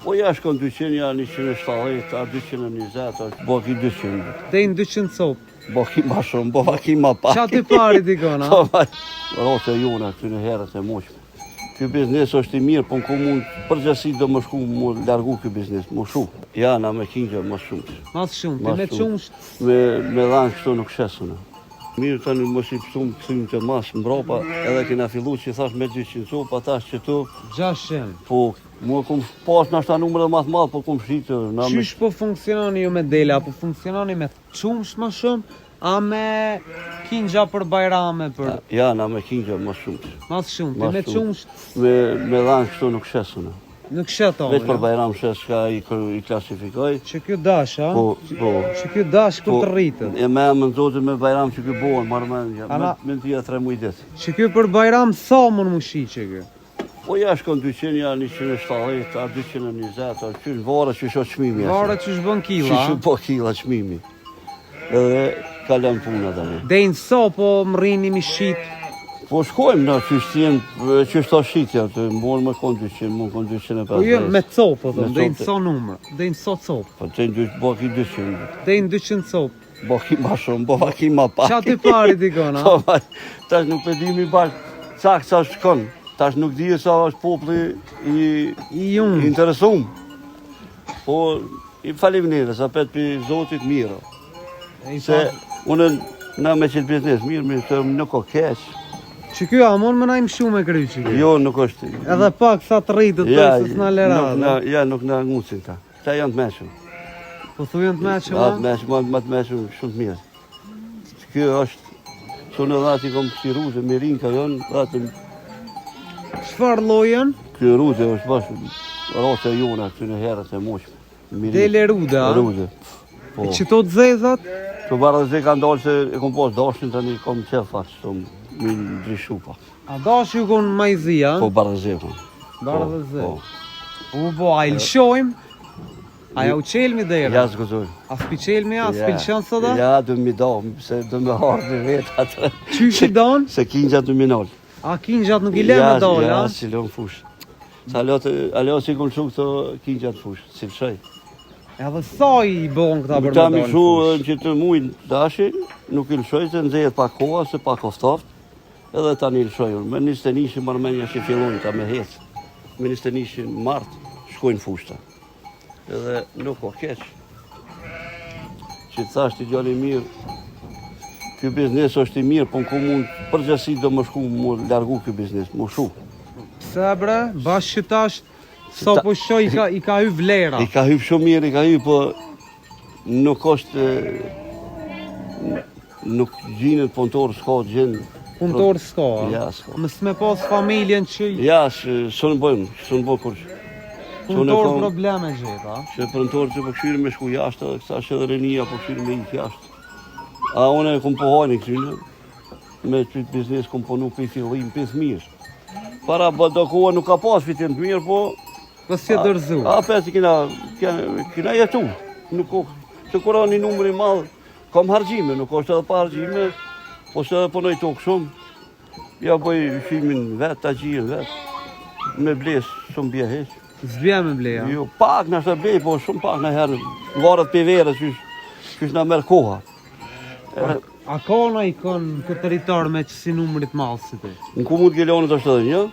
Po ja shkon 200, ja 170, a 220, a baki 200. Dej në 200 copë. Baki ma shumë, baki ma pak. Qa ti pari dikon, a? Rote jona këty në herët e moqme. Ky biznes është i mirë, po në komunë përgjësi do më shku më largu ky biznes, më shumë. Ja, na me kingja më shumë. Mas shumë, ti me qumsht? Me dhanë kështu nuk shesune. Mirë tani mos i pësum këthym të mas mbrapa, edhe kena fillu që thash me 200 copë, atash që tu... 600. Po, mua kum pas në ashta numër dhe math madhë, po kum shqitë... Qysh po funksiononi ju me dela, po funksiononi me qumsht më shumë, a me kingja për bajrame për... Ja, na me kingja më shumë. Mas shumë, ti me qumsht? Me dhanë kështu nuk shesune. Nuk sheto, veç për bajram shes ka i klasifikoj. Që kjo dash, a? Po. Që kjo dash kur të rritët. E me më nëzotin me bajram që kjo bohen, marrë me në tia 3 muj dit. Që kjo për bajram sa mën më shi që kjo? Po ja shkon 200, ja 170, a 220, a qysh vare që shot qmimi. Vare që shbën kila, a? Që po kila qmimi. Edhe kalon puna tani. Dejnë sa po më rini mi shit? Po shkojmë na qysh ta shitja, të morë me kon 200, më kon 250. Po jo, me copë, dhe, dejnë sa numër, dejnë sa copë. Po dejnë baki 200. Dejnë 200 copë. Baki ma shumë, baki ma pak. Qa ti pari dikon, a? Tash nuk pedimi bashkë cak sa shkon. Tash nuk di sa është populli i interesum. Po i falim nire, sa pet për Zotit mirë. Se unë na me qëtë biznes mirë, se nuk o keq. Që kjo amon më najmë shumë e kry që kjo? Jo, nuk është. Edhe pak sa të rritët të së s'na lera. Ja, nuk na ngucin ta. Ta janë të meshëm. Po thu janë të meshëm, a? Ma të meshëm shumë të mirë. Kjo është, që në dhati kom kësi ruzë, me rinë ka janë, dhati... Qfar lojen? Kjo ruzë është bashkë, rose jona, këty në herët e moqme. Dele rude, a? Rude. E që to të zezat? Që barë dhe ka ndalë se e kom pas dashin, tani kom qef faqë, të më ndryshu pa. A dash ju kon majzi, a? Po barë dhe zhe, po. Barë dhe zhe. Po, a i lëshojmë? A ja u qelmi dhe era? Ja, s'gëzoj. A s'pi qelmi, a s'pi lëshon së da? Ja, du mi do, se du me harë me vetë atë. Qysh i donë? Se kinjat du mi nolë. A kinjat nuk i le me dollë, a? Ja, si lënë fush. Sa aleo si kun shumë këto kinjat fush, si lëshoj. Edhe sa i bon këta për me Ta dollë mi shu që të mujnë dashin, nuk i lëshoj, se nëzhejet pa koha, se pa koftoft, edhe ta një lëshojnë. Me 21 marmenja që fillojnë ta me hecë. Me 21 martë, shkojnë fushta. Edhe nuk o keq. Që të thashtë i gjallë i mirë, kjo biznes është i mirë, po në komunë përgjësi do më shku më largu kjo biznes, më shu. Pse bre, bashkë që tash, sa po shoj i ka hy vlera. I ka hy shumë mirë, i ka hy, po nuk është, nuk gjinët punëtorë s'ka gjenë. Punëtorë s'ka, a? Ja, s'ka. Mësë me pas familjen që... Ja, së në bojmë kur që. Punëtorë probleme gjithë, a? Që punëtorë që po këshirë me shku jashtë, edhe kësa që dhe renia po këshirë me ikë jashtë. A une kom po hajnë këtyne, me qëtë biznes kom ponu për i fillim, për i thmirë. Para do koha nuk ka pas fitim të mirë, po... Po si e dërzu? A peti kina jetu. Nuk o, që kura një numëri madhë, kam hargjime, nuk është edhe pa hargjime, po se edhe punoj tokë shumë. Ja bëj shimin vetë, ta gjirë vetë, me blesë shumë bje heqë. Zbja me bleja? Jo, pak në ashtë blej, po shumë pak në herë, varët për verës, qysh në merë koha. A ka në i kënë këtë territor me që si numërit malë si ti? Në kumut Gjelonit është edhe një,